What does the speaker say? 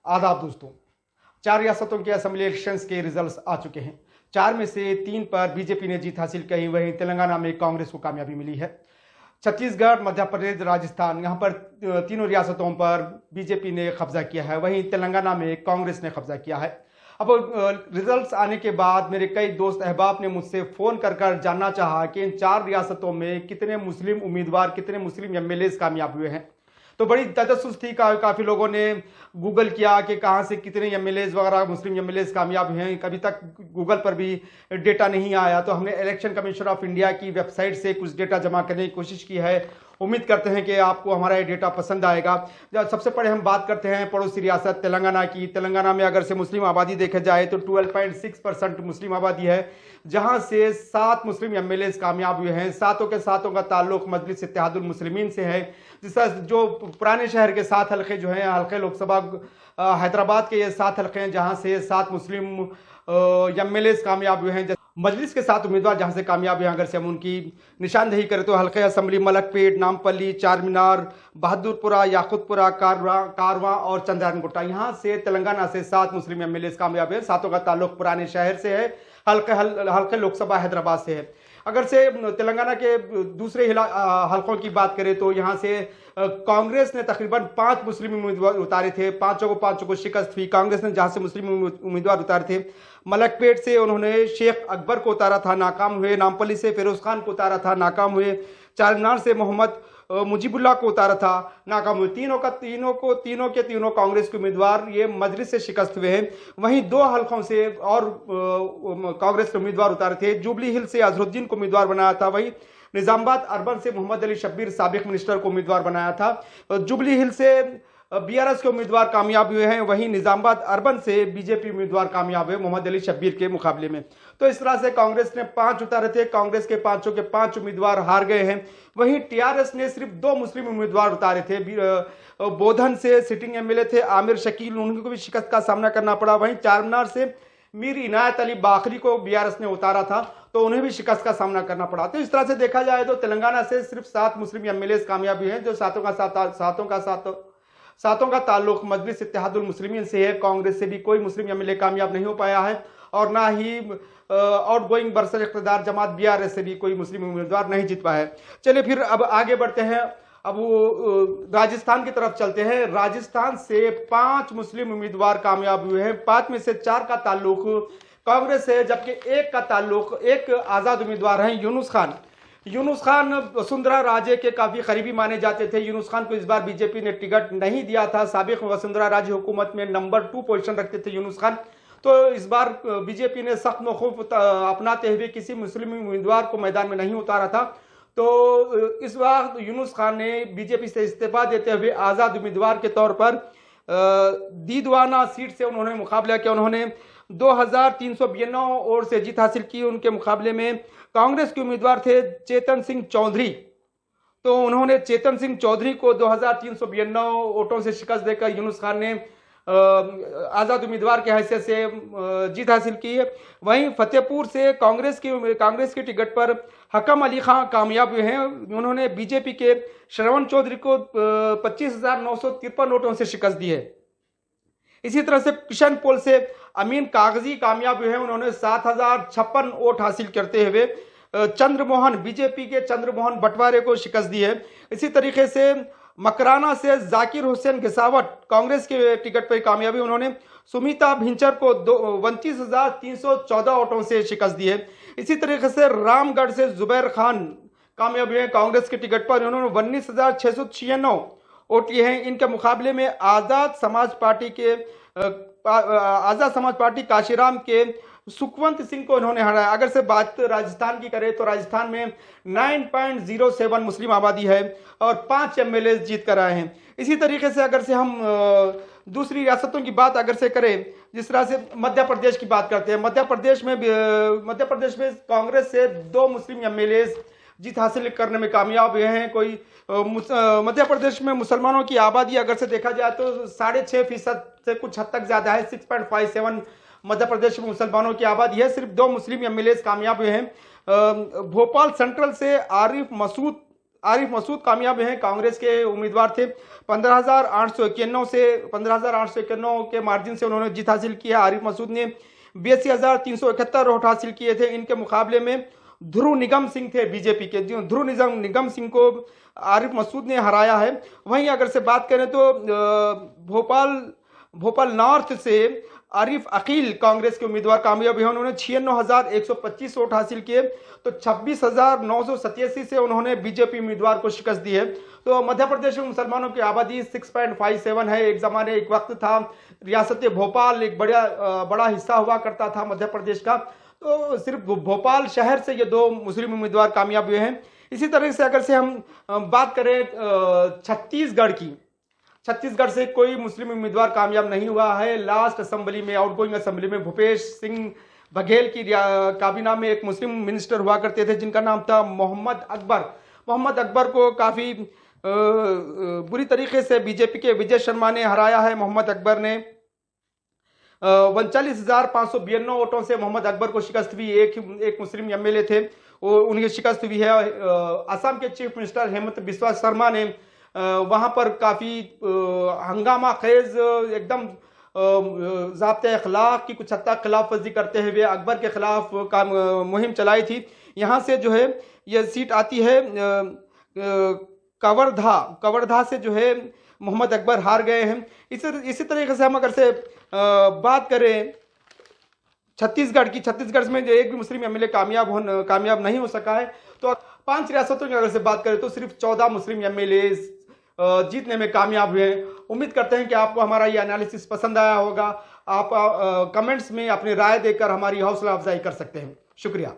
आदाब दोस्तों। 4 रियासतों के असेंबली इलेक्शंस के रिजल्ट्स आ चुके हैं। 4 में से 3 पर बीजेपी ने जीत हासिल की, वहीं तेलंगाना में कांग्रेस को कामयाबी मिली है। छत्तीसगढ़, मध्य प्रदेश, राजस्थान, यहाँ पर तीनों रियासतों पर बीजेपी ने कब्जा किया है, वहीं तेलंगाना में कांग्रेस ने कब्जा किया है। अब रिजल्ट्स आने के बाद मेरे कई दोस्त अहबाब ने मुझसे फ़ोन कर जानना चाहा कि इन 4 रियासतों में कितने मुस्लिम उम्मीदवार, कितने मुस्लिम एमएलएज कामयाब हुए हैं। तो बड़ी तजस्सुस थी, काफ़ी लोगों ने गूगल किया कि कहाँ से कितने एमएलएज वगैरह मुस्लिम एमएलएज कामयाब हुए हैं। कभी तक गूगल पर भी डेटा नहीं आया, तो हमने इलेक्शन कमीशन ऑफ इंडिया की वेबसाइट से कुछ डेटा जमा करने की कोशिश की है। उम्मीद करते हैं कि आपको हमारा ये डेटा पसंद आएगा। सबसे पहले हम बात करते हैं पड़ोसी रियासत तेलंगाना की। तेलंगाना में अगर से मुस्लिम आबादी देखा जाए तो 12.6% मुस्लिम आबादी है, जहां से 7 मुस्लिम एमएलएज कामयाब हुए हैं। सातों के सातों का ताल्लुक मजलिस इत्तेहादुल मुस्लिमीन से है। जिस तरह जो पुराने शहर के 7 हल्के जो हैं, हल्के लोकसभा हैदराबाद के ये 7 हल्के हैं, जहां से 7 मुस्लिम एमएलएज कामयाब हुए हैं। मजलिस के 7 उम्मीदवार जहां से कामयाब हुए हैं, अगर से हम उनकी निशानदेही करें तो हल्के असेंबली मलकपेट, नामपल्ली, चार मीनार, बहादुरपुरा, याकुतपुरा, कारवा और चंद्रायनगुट्टा, यहाँ से तेलंगाना से 7 मुस्लिम एमएलएज कामयाब है। सातों का ताल्लुक पुराने शहर से है, हल्के लोकसभा हैदराबाद से है। अगर से तेलंगाना के दूसरे हल्कों की बात करें तो यहाँ से कांग्रेस ने तकरीबन 5 मुस्लिम उम्मीदवार उतारे थे, पांचों को शिकस्त हुई। कांग्रेस ने जहां से मुस्लिम उम्मीदवार उतारे थे, मलकपेट से उन्होंने शेख अकबर को उतारा था, नाकाम हुए। नामपल्ली से फिरोज खान को उतारा था, नाकाम हुए। चारमीनार से मोहम्मद मुजीबुल्लाह को उतारा था, नाकाम हुए। तीनों कांग्रेस के उम्मीदवार ये मजलिस से शिकस्त हुए हैं। वहीं 2 हल्कों से और कांग्रेस के उम्मीदवार उतारे थे। जुबली हिल से अजहरुद्दीन को उम्मीदवार बनाया था, वहीं निजामाबाद अर्बन से मोहम्मद अली शब्बीर साबिक मिनिस्टर को उम्मीदवार बनाया था। जुबली हिल से बीआरएस के उम्मीदवार कामयाब हुए हैं, वहीं निजामाबाद अर्बन से बीजेपी उम्मीदवार कामयाब हुए मोहम्मद अली शब्बीर के मुकाबले में। तो इस तरह से कांग्रेस ने 5 उतारे थे, कांग्रेस के 5 के 5 उम्मीदवार हार गए हैं। वहीं टीआरएस ने सिर्फ 2 मुस्लिम उम्मीदवार उतारे थे। बोधन से सिटिंग एमएलए थे आमिर शकील, उनको भी शिकस्त का सामना करना पड़ा। वहीं चारमीनार से मीर इनायत अली बाखरी को बीआरएस ने उतारा था, तो उन्हें भी शिकस्त का सामना करना पड़ा। तो इस तरह से देखा जाए तो तेलंगाना से सिर्फ 7 मुस्लिम एमएलएज कामयाब हुए हैं, जो सातों का ताल्लुक मजलिस इत्तेहादुल मुस्लिमीन से है। कांग्रेस से भी कोई मुस्लिम एमएलए कामयाब नहीं हो पाया है, और ना ही आउटगोइंग बरसर इख्तिदार जमात बीआरएस से भी कोई मुस्लिम उम्मीदवार नहीं जीत पाया है। चलिए फिर अब आगे बढ़ते हैं। अब वो राजस्थान की तरफ चलते हैं। राजस्थान से 5 मुस्लिम उम्मीदवार कामयाब हुए हैं। 5 में से 4 का ताल्लुक कांग्रेस से, जबकि एक आजाद उम्मीदवार हैं यूनुस खान वसुंधरा राजे के काफी करीबी माने जाते थे। यूनुस खान को इस बार बीजेपी ने टिकट नहीं दिया था। साबिक वसुंधरा राजे हुकूमत में नंबर 2 पोजीशन रखते थे यूनुस खान। तो इस बार बीजेपी ने सख्त मौक़िफ़ अपनाते हुए किसी मुस्लिम उम्मीदवार को मैदान में नहीं उतारा था। तो इस बार यूनुस खान ने बीजेपी से इस्तीफा देते हुए आज़ाद उम्मीदवार के तौर पर दीदवाना सीट से उन्होंने मुकाबला किया। उन्होंने 2392 वोट से जीत हासिल की। उनके मुकाबले में कांग्रेस के उम्मीदवार थे चेतन सिंह चौधरी, तो उन्होंने चेतन सिंह चौधरी को 2392 वोटों से शिकस्त देकर यूनुस खान ने आज़ाद उम्मीदवार की हैसियत से जीत हासिल की है। वहीं फतेहपुर से कांग्रेस की टिकट पर हकम अली खां कामयाब हुए हैं। उन्होंने बीजेपी के श्रवण चौधरी को 25,953 वोटों से शिकस्त दी है। इसी तरह से किशनपोल से अमीन कागजी कामयाब हुए हैं। उन्होंने 7,056 वोट हासिल करते हुए बीजेपी के चंद्रमोहन बंटवारे को शिकस्त दी है। इसी तरीके से मकराना से जाकिर हुसैन घिसावट कांग्रेस के टिकट पर कामयाबी, उन्होंने सुमिता भिंचर को 29,314 वोटों से शिकस्त दी है। इसी तरीके से रामगढ़ से जुबैर खान कामयाब हुए हैं कांग्रेस के टिकट पर, उन्होंने 19,696 वोट लिए हैं। इनके मुकाबले में आज़ाद समाज पार्टी काशीराम के सुखवंत सिंह को इन्होंने हराया। अगर से बात राजस्थान की करें तो राजस्थान में 9.07 मुस्लिम आबादी है और 5 एमएलए जीत कर आए हैं। इसी तरीके से अगर से हम दूसरी रियासतों की बात अगर से करें, जिस तरह से मध्य प्रदेश की बात करते हैं, मध्य प्रदेश में कांग्रेस से 2 मुस्लिम एमएलए जीत हासिल करने में कामयाब हुए हैं। मध्य प्रदेश में मुसलमानों की आबादी अगर से देखा जाए तो 6.5% से कुछ हद तक ज्यादा है। 6.57 मध्य प्रदेश में मुसलमानों की आबादी है। सिर्फ 2 मुस्लिम एमएलए कामयाब हुए हैं। भोपाल सेंट्रल से आरिफ मसूद आरिफ मसूद कामयाब हैं, कांग्रेस के उम्मीदवार थे। 15,891 के मार्जिन से उन्होंने जीत हासिल की है। आरिफ मसूद ने 82,371 वोट हासिल किए थे। इनके मुकाबले में ध्रुव निगम सिंह थे बीजेपी के, ध्रुव निगम सिंह को आरिफ मसूद ने हराया है। वहीं अगर से बात करें तो भोपाल नॉर्थ से आरिफ अकील कांग्रेस के उम्मीदवार कामयाब हुए। उन्होंने 96,125 वोट हासिल किए, तो 26,987 से उन्होंने बीजेपी उम्मीदवार को शिकस्त दी है। तो मध्य प्रदेश में मुसलमानों की आबादी 6.57 है। एक वक्त था रियासत भोपाल एक बड़ा हिस्सा हुआ करता था मध्य प्रदेश का, तो सिर्फ भोपाल शहर से ये 2 मुस्लिम उम्मीदवार कामयाब हुए हैं। इसी तरह से अगर से हम बात करें छत्तीसगढ़ से कोई मुस्लिम उम्मीदवार कामयाब नहीं हुआ है। लास्ट असेंबली में, आउटगोइंग असेंबली में भूपेश सिंह बघेल की काबीना में एक मुस्लिम मिनिस्टर हुआ करते थे जिनका नाम था मोहम्मद अकबर को काफ़ी बुरी तरीके से बीजेपी के विजय शर्मा ने हराया है। मोहम्मद अकबर ने 39,592 वोटों से मोहम्मद अकबर को शिकस्त हुई। एक मुस्लिम एमएलए थे, उनकी शिकस्त हुई है। असम के चीफ मिनिस्टर हेमंत बिस्वा शर्मा ने वहां पर काफ़ी हंगामा खेज एकदम ज़ाब्ते अखलाक की कुछ हद तक खिलाफ वर्जी करते हुए अकबर के खिलाफ मुहिम चलाई थी। यहाँ से जो है ये सीट आती है कवर्धा से जो है मोहम्मद अकबर हार गए हैं। इसी तरीके से हम अगर से बात करें छत्तीसगढ़ में जो एक भी मुस्लिम एमएलए कामयाब नहीं हो सका है। तो 5 रियासतों की अगर से बात करें तो सिर्फ 14 मुस्लिम एमएलए जीतने में कामयाब हुए हैं। उम्मीद करते हैं कि आपको हमारा ये एनालिसिस पसंद आया होगा। आप कमेंट्स में अपनी राय देकर हमारी हौसला अफजाई कर सकते हैं। शुक्रिया।